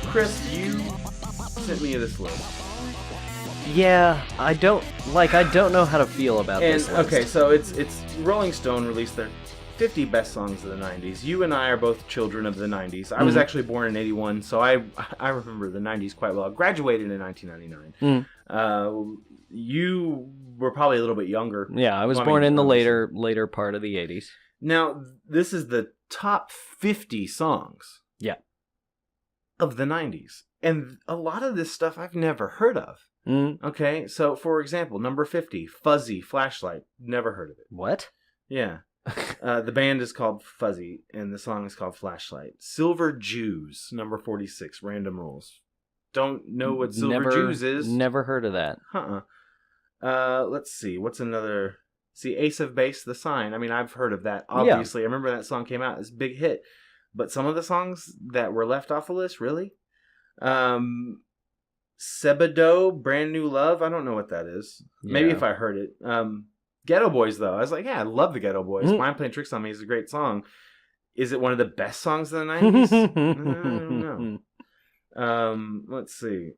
Chris, you sent me this list. Yeah, I don't know how to feel about this list. Okay, so it's Rolling Stone released their 50 best songs of the 90s. You and I are both children of the 90s. I was actually born in 81, so I remember the 90s quite well. I graduated in 1999. You were probably a little bit younger. Yeah, I was born in the later part of the 80s. Now, this is the top 50 songs. Yeah. Of the 90s. And a lot of this stuff I've never heard of. Okay, so for example, number 50, Fuzzy, Flashlight. Never heard of it. What? Yeah. The band is called Fuzzy, and the song is called Flashlight. Silver Jews, number 46, Random Rules. Don't know what Silver Jews is. Never heard of that. Let's see, what's another... See, Ace of Base, The Sign. I mean, I've heard of that, obviously. Yeah. I remember that song came out. It's a big hit. But some of the songs that were left off the list, really? Sebado, Brand New Love. I don't know what that is. Yeah. Maybe if I heard it. Ghetto Boys, though. I was like, yeah, I love the Ghetto Boys. Why I'm Playing Tricks on Me is a great song. Is it one of the best songs of the 90s? I don't know. Let's see.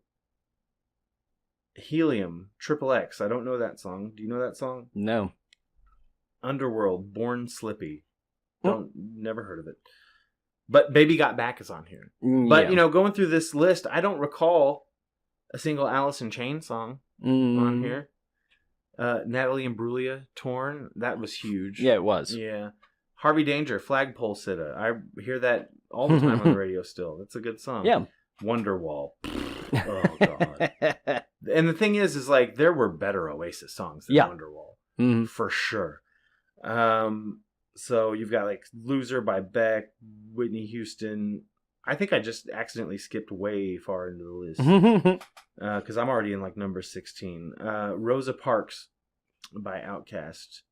Helium, Triple X. I don't know that song. Do you know that song? No. Underworld, Born Slippy. Never heard of it. But Baby Got Back is on here. But, going through this list, I don't recall a single Alice in Chains song on here. Natalie Imbruglia, Torn. That was huge. Yeah, it was. Yeah. Harvey Danger, Flagpole Sitta. I hear that all the time on the radio still. That's a good song. Yeah. Wonderwall. Oh, God. And the thing is like, there were better Oasis songs than Wonderwall. For sure. So you've got like Loser by Beck, Whitney Houston. I think I just accidentally skipped way far into the list because I'm already in like number 16. Rosa Parks by Outkast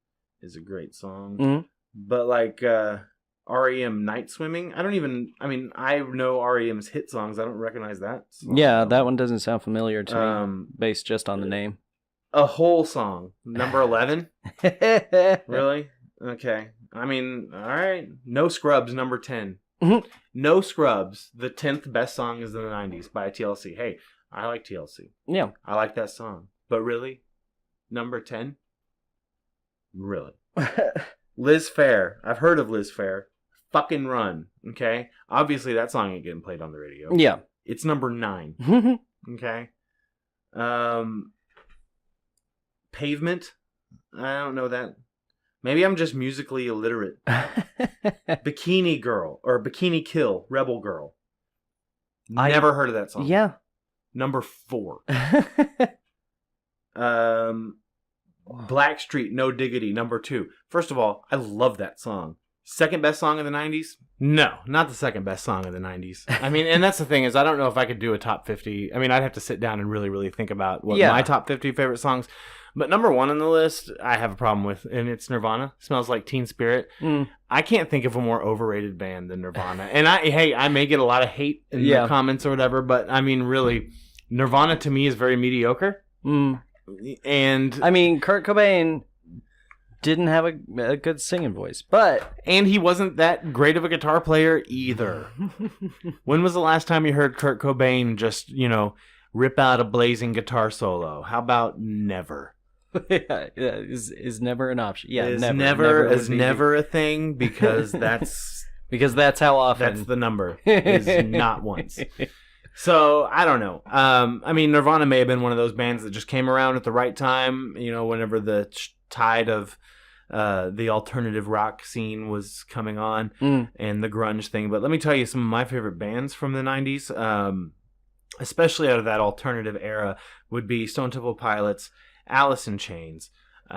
is a great song. But like REM Night Swimming, I know REM's hit songs. I don't recognize that song. Yeah, that one doesn't sound familiar to me based just on the name. A Whole Song, number 11? Really? Okay. I mean, all right. No Scrubs, number 10. No Scrubs, the 10th best song is in the 90s by TLC. Hey, I like TLC. Yeah. I like that song. But really? Number 10? Really? Liz Phair. I've heard of Liz Phair. Fucking Run. Okay? Obviously, that song ain't getting played on the radio. Yeah. It's number 9. Okay? Pavement. I don't know that. Maybe I'm just musically illiterate. Bikini Girl or Bikini Kill, Rebel Girl. Never heard of that song. Yeah. Number 4. Blackstreet, No Diggity, number 2. First of all, I love that song. Second best song of the 90s? No, not the second best song of the 90s. I mean, and that's the thing is I don't know if I could do a top 50. I mean, I'd have to sit down and really, really think about what my top 50 favorite songs. But number 1 on the list, I have a problem with, and it's Nirvana. Smells Like Teen Spirit. I can't think of a more overrated band than Nirvana. And I may get a lot of hate in the comments or whatever, but I mean, really, Nirvana to me is very mediocre. And I mean, Kurt Cobain didn't have a good singing voice, and he wasn't that great of a guitar player either. When was the last time you heard Kurt Cobain just, rip out a blazing guitar solo? How about never? is never an option. Yeah, is never a thing because that's how often. That's the number. Is not once. So I don't know. I mean, Nirvana may have been one of those bands that just came around at the right time. Whenever the tide of the alternative rock scene was coming on and the grunge thing. But let me tell you, some of my favorite bands from the 90s, especially out of that alternative era, would be Stone Temple Pilots, Alice in Chains, 2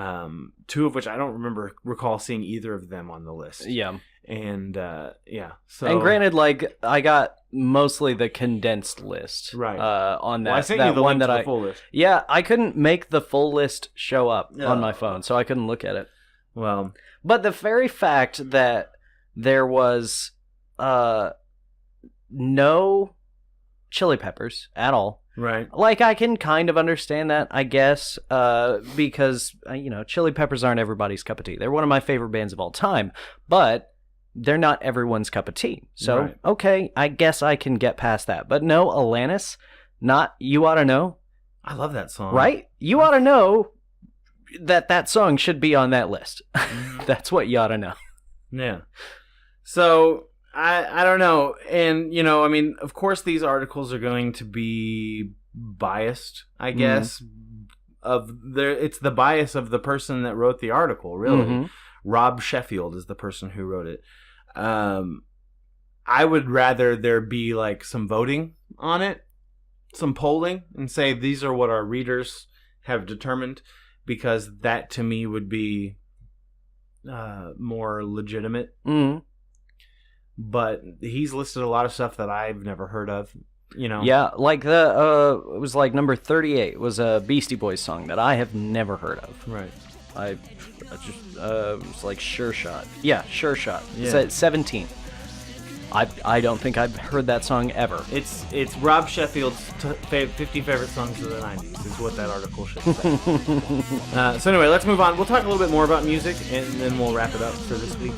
of which I don't recall seeing either of them on the list. Yeah. And so, and granted, like, I got mostly the condensed list on that. Well, I sent you the one that full list. Yeah, I couldn't make the full list show up on my phone, so I couldn't look at it. Well, but the very fact that there was no Chili Peppers at all. Right. Like, I can kind of understand that, I guess, because, Chili Peppers aren't everybody's cup of tea. They're one of my favorite bands of all time, but they're not everyone's cup of tea. So, Right. Okay, I guess I can get past that. But no, Alanis, not You Oughta Know, I love that song. right? You ought to know that song should be on that list. That's what you ought to know. Yeah. So I don't know. And, of course these articles are going to be biased, I guess. It's the bias of the person that wrote the article, really. Mm-hmm. Rob Sheffield is the person who wrote it. I would rather there be like some voting on it, some polling, and say these are what our readers have determined, because that to me would be more legitimate. Mm-hmm. But he's listed a lot of stuff that I've never heard of. Yeah, like it was like number 38 was a Beastie Boys song that I have never heard of. Right. I just it was like Sure Shot. Yeah, Sure Shot. Yeah. It's at 17. I don't think I've heard that song ever. It's Rob Sheffield's 50 favorite songs of the 90s is what that article should say. So anyway, let's move on. We'll talk a little bit more about music, and then we'll wrap it up for this week.